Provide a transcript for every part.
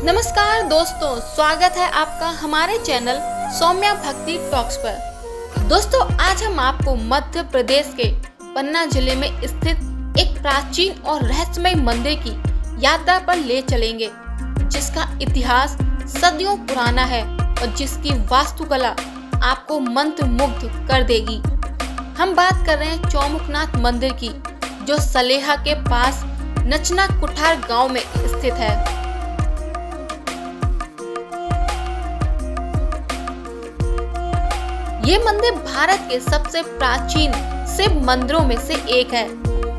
नमस्कार दोस्तों, स्वागत है आपका हमारे चैनल सौम्या भक्ति टॉक्स पर। दोस्तों, आज हम आपको मध्य प्रदेश के पन्ना जिले में स्थित एक प्राचीन और रहस्यमय मंदिर की यात्रा पर ले चलेंगे, जिसका इतिहास सदियों पुराना है और जिसकी वास्तुकला आपको मंत्रमुग्ध कर देगी। हम बात कर रहे हैं चौमुखनाथ मंदिर की, जो सलेहा के पास नचना कुठार गांव में स्थित है। ये मंदिर भारत के सबसे प्राचीन शिव मंदिरों में से एक है,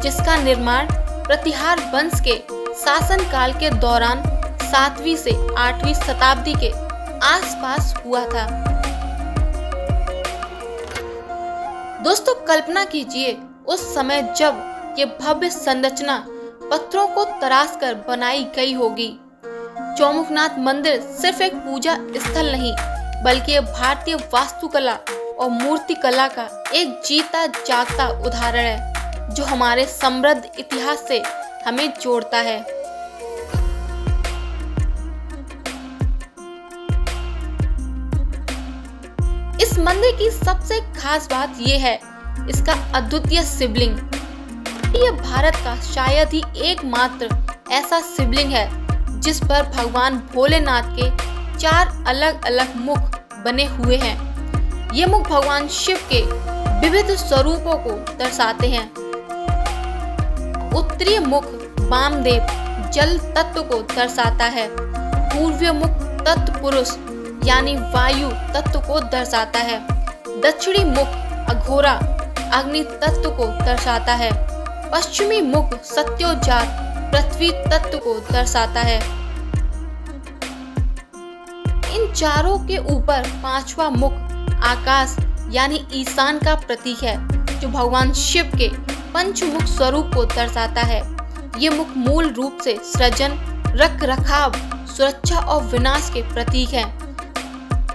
जिसका निर्माण प्रतिहार वंश के शासनकाल के दौरान 7वीं से 8वीं शताब्दी के आसपास हुआ था। दोस्तों, कल्पना कीजिए उस समय जब ये भव्य संरचना पत्थरों को तराश कर बनाई गई होगी। चौमुखनाथ मंदिर सिर्फ एक पूजा स्थल नहीं, बल्कि भारतीय वास्तुकला और मूर्तिकला का एक जीता जागता उदाहरण है, जो हमारे समृद्ध इतिहास से हमें जोड़ता है। इस मंदिर की सबसे खास बात यह है इसका अद्वितीय शिवलिंग। यह भारत का शायद ही एकमात्र ऐसा शिवलिंग है जिस पर भगवान भोलेनाथ के 4 अलग अलग मुख बने हुए हैं। ये मुख भगवान शिव के विविध स्वरूपों को दर्शाते हैं। उत्तरीय मुख वामदेव जल तत्व को दर्शाता है। पूर्वीय मुख तत्पुरुष यानी वायु तत्व को दर्शाता है। दक्षिणी मुख अघोरा अग्नि तत्व को दर्शाता है। पश्चिमी मुख सत्योजात पृथ्वी तत्व को दर्शाता है। इन चारों के ऊपर 5वां मुख आकाश यानी ईशान का प्रतीक है, जो भगवान शिव के पंचमुख स्वरूप को दर्शाता है। ये मुख मूल रूप से सृजन, रख रखाव, सुरक्षा और विनाश के प्रतीक है।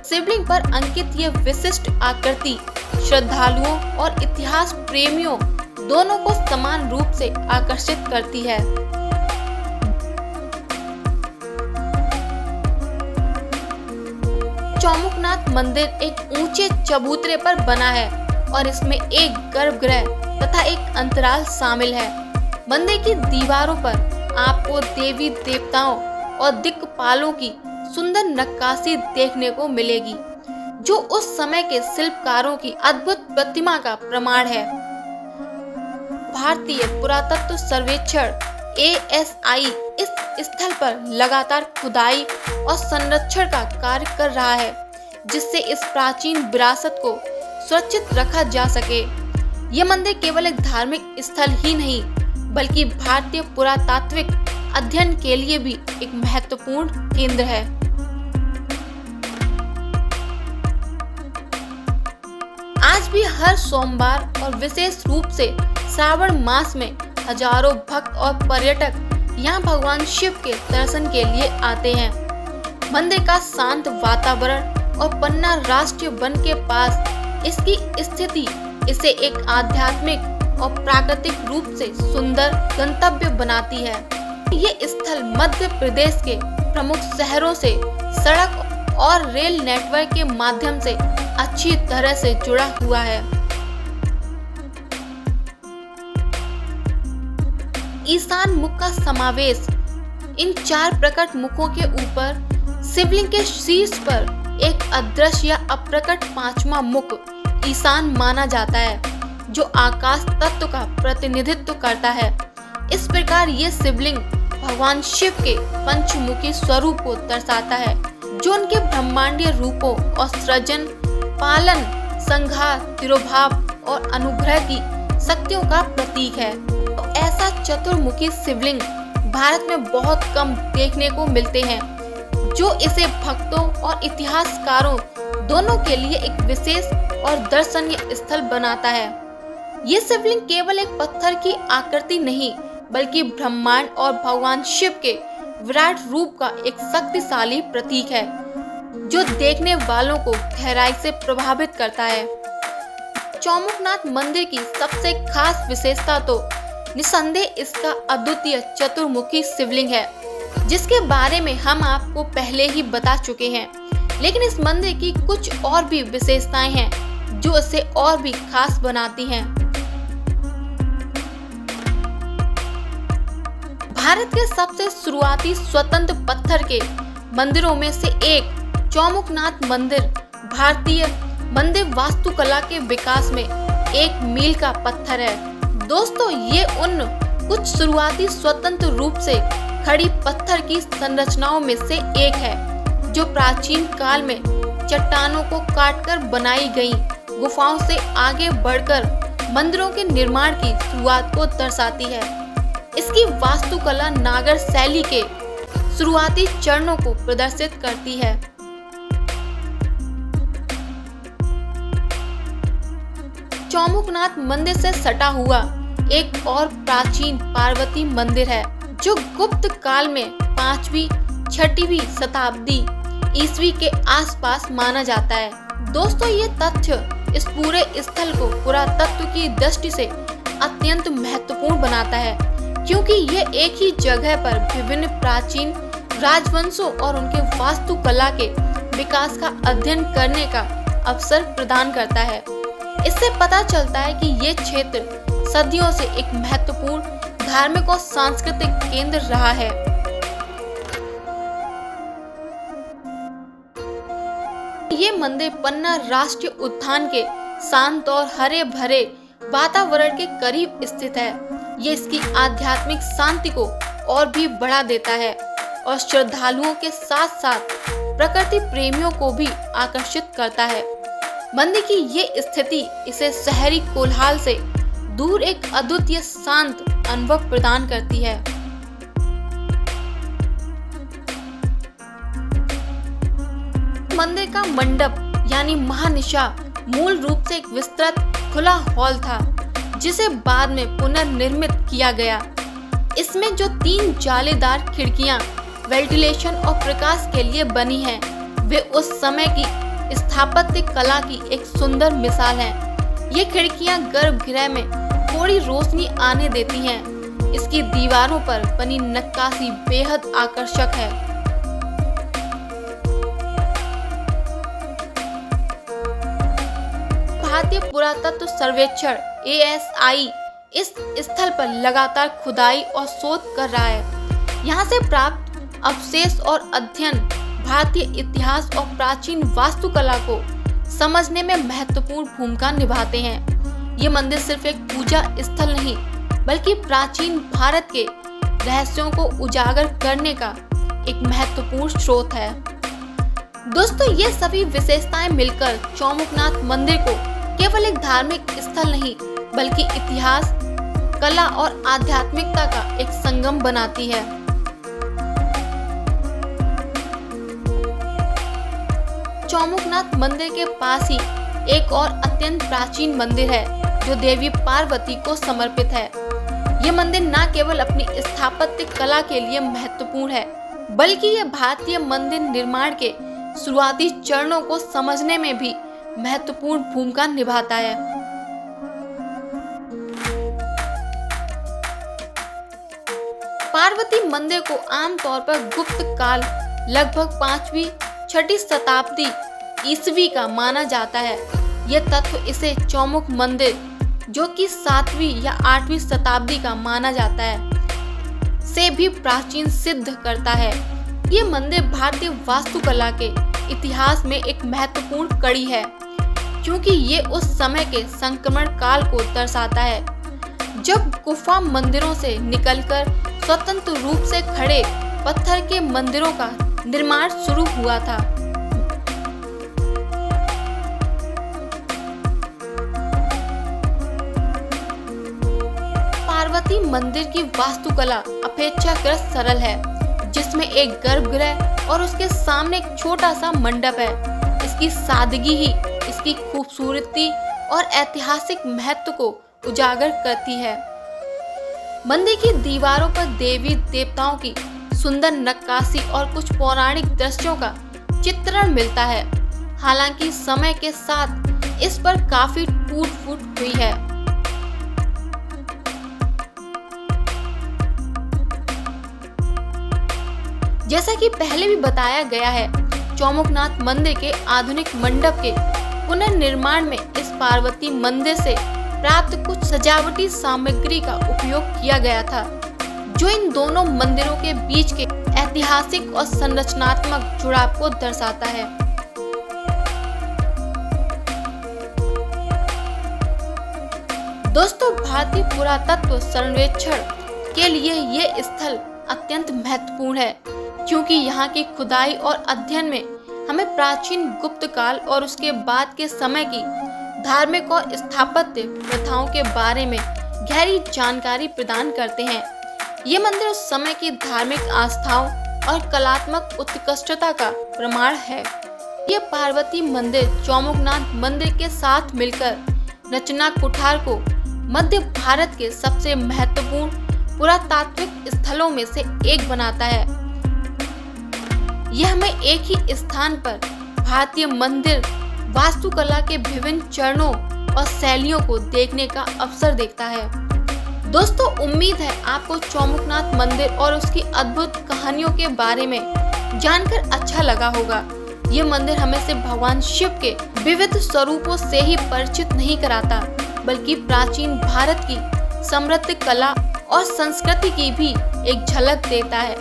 शिवलिंग पर अंकित यह विशिष्ट आकृति श्रद्धालुओं और इतिहास प्रेमियों दोनों को समान रूप से आकर्षित करती है। चौमुखनाथ मंदिर एक ऊंचे चबूतरे पर बना है और इसमें एक गर्भगृह तथा एक अंतराल शामिल है। मंदिर की दीवारों पर आपको देवी देवताओं और दिक्पालों की सुंदर नक्काशी देखने को मिलेगी, जो उस समय के शिल्पकारों की अद्भुत प्रतिमा का प्रमाण है। भारतीय पुरातत्व सर्वेक्षण ASI इस स्थल पर लगातार खुदाई और संरक्षण का कार्य कर रहा है, जिससे इस प्राचीन विरासत को सुरक्षित रखा जा सके। यह मंदिर केवल एक धार्मिक स्थल ही नहीं, बल्कि भारतीय पुरातात्विक अध्ययन के लिए भी एक महत्वपूर्ण केंद्र है। आज भी हर सोमवार और विशेष रूप से श्रावण मास में हजारों भक्त और पर्यटक यहाँ भगवान शिव के दर्शन के लिए आते हैं। मंदिर का शांत वातावरण और पन्ना राष्ट्रीय वन के पास इसकी स्थिति इसे एक आध्यात्मिक और प्राकृतिक रूप से सुंदर गंतव्य बनाती है। ये स्थल मध्य प्रदेश के प्रमुख शहरों से सड़क और रेल नेटवर्क के माध्यम से अच्छी तरह से जुड़ा हुआ है। ईशान मुख का समावेश इन 4 प्रकट मुखों के ऊपर शिवलिंग के शीर्ष पर एक अदृश्य या अप्रकट 5वां मुख ईशान माना जाता है, जो आकाश तत्व का प्रतिनिधित्व करता है। इस प्रकार ये शिवलिंग भगवान शिव के पंचमुखी स्वरूप को दर्शाता है, जो उनके ब्रह्मांडीय रूपों और सृजन, पालन, संहार, तिरोभाव और अनुग्रह की शक्तियों का प्रतीक है। तो ऐसा चतुर्मुखी शिवलिंग भारत में बहुत कम देखने को मिलते हैं, जो इसे भक्तों और इतिहासकारों दोनों के लिए एक विशेष और दर्शनीय स्थल बनाता है। ये शिवलिंग केवल एक पत्थर की आकृति नहीं, बल्कि ब्रह्मांड और भगवान शिव के विराट रूप का एक शक्तिशाली प्रतीक है, जो देखने वालों को गहराई से प्रभावित करता है। चौमुखनाथ मंदिर की सबसे खास विशेषता तो निसंदेह इसका अद्वितीय चतुर्मुखी शिवलिंग है, जिसके बारे में हम आपको पहले ही बता चुके हैं। लेकिन इस मंदिर की कुछ और भी विशेषताएं हैं जो इसे और भी खास बनाती हैं। भारत के सबसे शुरुआती स्वतंत्र पत्थर के मंदिरों में से एक चौमुखनाथ मंदिर भारतीय मंदिर वास्तुकला के विकास में एक मील का पत्थर है। दोस्तों, ये उन कुछ शुरुआती स्वतंत्र रूप से खड़ी पत्थर की संरचनाओं में से एक है जो प्राचीन काल में चट्टानों को काटकर बनाई गई गुफाओं से आगे बढ़कर मंदिरों के निर्माण की शुरुआत को दर्शाती है। इसकी वास्तुकला नागर शैली के शुरुआती चरणों को प्रदर्शित करती है। चौमुखनाथ मंदिर से सटा हुआ एक और प्राचीन पार्वती मंदिर है जो गुप्त काल में 5वीं 6वीं शताब्दी ईस्वी के आसपास माना जाता है। दोस्तों, ये तथ्य इस पूरे स्थल को पुरातत्व की दृष्टि से अत्यंत महत्वपूर्ण बनाता है, क्योंकि ये एक ही जगह पर विभिन्न प्राचीन राजवंशों और उनके वास्तुकला के विकास का अध्ययन करने का अवसर प्रदान करता है। इससे पता चलता है कि ये क्षेत्र सदियों से एक महत्वपूर्ण धार्मिक और सांस्कृतिक केंद्र रहा है। ये मंदिर पन्ना राष्ट्रीय उद्यान के शांत और हरे भरे वातावरण के करीब स्थित है। ये इसकी आध्यात्मिक शांति को और भी बढ़ा देता है और श्रद्धालुओं के साथ साथ प्रकृति प्रेमियों को भी आकर्षित करता है। मंदिर की ये स्थिति इसे शहरी कोलाहल से दूर एक अद्वितीय शांत अनुभव प्रदान करती है। मंदिर का मंडप यानी महानिशा मूल रूप से एक विस्तृत खुला हॉल था जिसे बाद में पुनर्निर्मित किया गया। इसमें जो 3 जालीदार खिड़कियां वेंटिलेशन और प्रकाश के लिए बनी हैं, वे उस समय की स्थापत्य कला की एक सुंदर मिसाल हैं। ये खिड़कियां गर्भगृह में थोड़ी रोशनी आने देती हैं। इसकी दीवारों पर बनी नक्काशी बेहद आकर्षक है। भारतीय पुरातत्व सर्वेक्षण ASI इस स्थल पर लगातार खुदाई और शोध कर रहा है। यहाँ से प्राप्त अवशेष और अध्ययन भारतीय इतिहास और प्राचीन वास्तुकला को समझने में महत्वपूर्ण भूमिका निभाते हैं। ये मंदिर सिर्फ एक पूजा स्थल नहीं, बल्कि प्राचीन भारत के रहस्यों को उजागर करने का एक महत्वपूर्ण स्रोत है। दोस्तों, ये सभी विशेषताएं मिलकर चौमुखनाथ मंदिर को केवल एक धार्मिक स्थल नहीं, बल्कि इतिहास, कला और आध्यात्मिकता का एक संगम बनाती है। चौमुखनाथ मंदिर के पास ही एक और अत्यंत प्राचीन मंदिर है जो देवी पार्वती को समर्पित है। ये मंदिर न केवल अपनी स्थापत्य कला के लिए महत्वपूर्ण है, बल्कि ये भारतीय मंदिर निर्माण के शुरुआती चरणों को समझने में भी महत्वपूर्ण भूमिका निभाता है। पार्वती मंदिर को आमतौर पर गुप्त काल लगभग 5वीं 6वीं शताब्दी ईस्वी का माना जाता है। यह तत्व इसे चौमुख मंदिर, जो कि 7वीं या 8वीं शताब्दी का माना जाता है, से भी प्राचीन सिद्ध करता है। ये मंदिर भारतीय वास्तुकला के इतिहास में एक महत्वपूर्ण कड़ी है, क्योंकि ये उस समय के संक्रमण काल को दर्शाता है जब गुफा मंदिरों से निकलकर स्वतंत्र रूप से खड़े पत्थर के मंदिरों का निर्माण शुरू हुआ था। पार्वती मंदिर की वास्तुकला अपेक्षाकृत सरल है, जिसमें एक गर्भगृह और उसके सामने एक छोटा सा मंडप है। इसकी सादगी ही इसकी खूबसूरती और ऐतिहासिक महत्व को उजागर करती है। मंदिर की दीवारों पर देवी देवताओं की सुंदर नक्काशी और कुछ पौराणिक दृश्यों का चित्रण मिलता है। हालांकि समय के साथ इस पर काफी टूट फूट हुई है। जैसा कि पहले भी बताया गया है, चौमुखनाथ मंदिर के आधुनिक मंडप के पुनर्निर्माण में इस पार्वती मंदिर से प्राप्त कुछ सजावटी सामग्री का उपयोग किया गया था, जो इन दोनों मंदिरों के बीच के ऐतिहासिक और संरचनात्मक जुड़ाव को दर्शाता है। दोस्तों, भारतीय पुरातत्व सर्वेक्षण के लिए ये स्थल अत्यंत महत्वपूर्ण है, क्योंकि यहाँ की खुदाई और अध्ययन में हमें प्राचीन गुप्त काल और उसके बाद के समय की धार्मिक और स्थापत्य प्रथाओं के बारे में गहरी जानकारी प्रदान करते हैं। ये मंदिर उस समय की धार्मिक आस्थाओं और कलात्मक उत्कृष्टता का प्रमाण है। ये पार्वती मंदिर चौमुखनाथ मंदिर के साथ मिलकर रचना कुठार को मध्य भारत के सबसे महत्वपूर्ण पुरातात्विक स्थलों में से एक बनाता है। यह हमें एक ही स्थान पर भारतीय मंदिर वास्तुकला के विभिन्न चरणों और शैलियों को देखने का अवसर देता है। दोस्तों, उम्मीद है आपको चौमुखनाथ मंदिर और उसकी अद्भुत कहानियों के बारे में जानकर अच्छा लगा होगा। ये मंदिर हमें सिर्फ भगवान शिव के विविध स्वरूपों से ही परिचित नहीं कराता, बल्कि प्राचीन भारत की समृद्ध कला और संस्कृति की भी एक झलक देता है।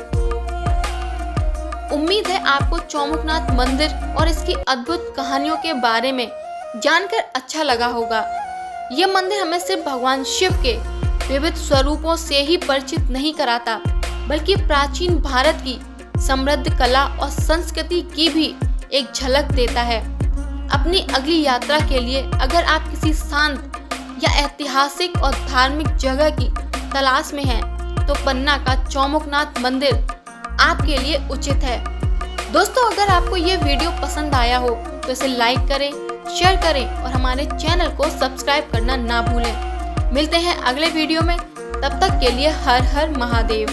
उम्मीद है आपको चौमुखनाथ मंदिर और इसकी अद्भुत कहानियों के बारे में जानकर अच्छा लगा होगा। यह मंदिर हमें सिर्फ भगवान शिव के विविध स्वरूपों से ही परिचित नहीं कराता, बल्कि प्राचीन भारत की समृद्ध कला और संस्कृति की भी एक झलक देता है। अपनी अगली यात्रा के लिए अगर आप किसी शांत या ऐतिहासिक और धार्मिक जगह की तलाश में हैं, तो पन्ना का चौमुखनाथ मंदिर आपके लिए उचित है। दोस्तों, अगर आपको ये वीडियो पसंद आया हो तो इसे लाइक करें, शेयर करें और हमारे चैनल को सब्सक्राइब करना ना भूलें। मिलते हैं अगले वीडियो में, तब तक के लिए हर हर महादेव।